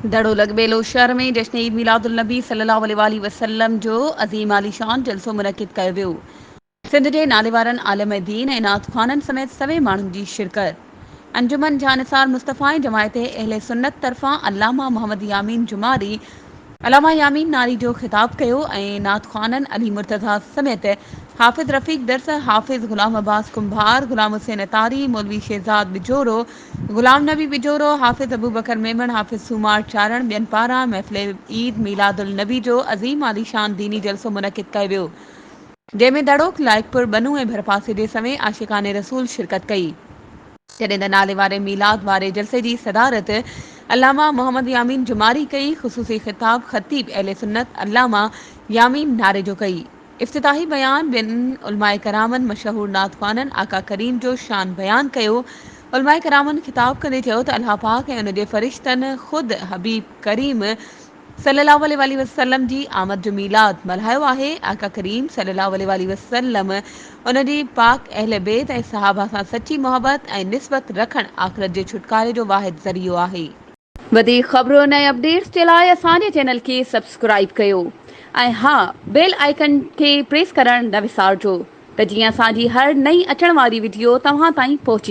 दड़ो लॻियल शहर में जश्न ईद मिलादुल नबी सल्लल्लाहु अलैहि वसल्लम जो अज़ीम आलीशान जलसो मुनक़िद कयो वियो। सिंध जे नाले वारनि आलम दीन ऐं नात ख़्वाननि समेत सवे माण्हुनि जी शिरकत। अंजुमन जानिसार मुस्तफ़ा ऐं जमायत अहले सुन्नत तरफ़ां अल्लामा मोहम्मद यामीन जुमारी अलामा यामीन नारी जो ख़िताब कयो ऐं नात ख़्वाननि अली मुर्तज़ा समेत हाफ़िज़ रफ़ीक दर्स, हाफ़िज़ ग़ुलाम अब्बास कुंभार, ग़ुलाम हुसैन अतारी, मौलवी शहज़ाद बिजोरो, ग़ुलाम नबी बिजोरो, हाफ़िज़ अबू बकर मेमन, हाफ़िज़ सूमार चारण ॿियनि पारां महफ़िल ईद मिलादुल नबी जो अज़ीम आलीशान दीनी जलसो मुनक़िद कयो वियो, जंहिंमें दड़ोक, लाइकपुर, बनू ऐं भरपासे जे सवे आशिकाने रसूल शिरकत कई। जॾहिं त नाले वारे मीलाद वारे जलसे जी सदारत अल्लामा मोहम्मद यामीन जुमारी कई। ख़ुसूसी ख़िताब ख़तीब अहले सुन्नत अल्लामा यामीन नारे जो कई। इफ़्तिताही बयान ॿियनि उलमाए करामनि मशहूर नात ख़्वाननि आका करीम जो शान बयान कयो। उलमाए करामनि ख़िताब कंदे चयो त अल्लाह पाक ऐं उन जे फ़रिश्तनि ख़ुदि हबीब करीम सल्लल्लाहु अलैहि वसल्लम जी आमद जो मीलाद मल्हायो आहे। आका करीम सल्लल्लाहु अलैहि वसल्लम उन जी पाक अहले बैत ऐं सहाबा सां सची मोहबत ऐं निस्बत रखणु आख़िरत जे छुटकारे जो वाहिद ज़रियो आहे। वधीक ख़बरुनि ऐं अपडेट्स जे लाइ असांजे चैनल खे सब्सक्राइब कयो ऐं हा, बेल आइकन खे प्रेस करणु न विसारिजो त जीअं असांजी हर नई अचण वारी वीडियो तव्हां ताईं पहुची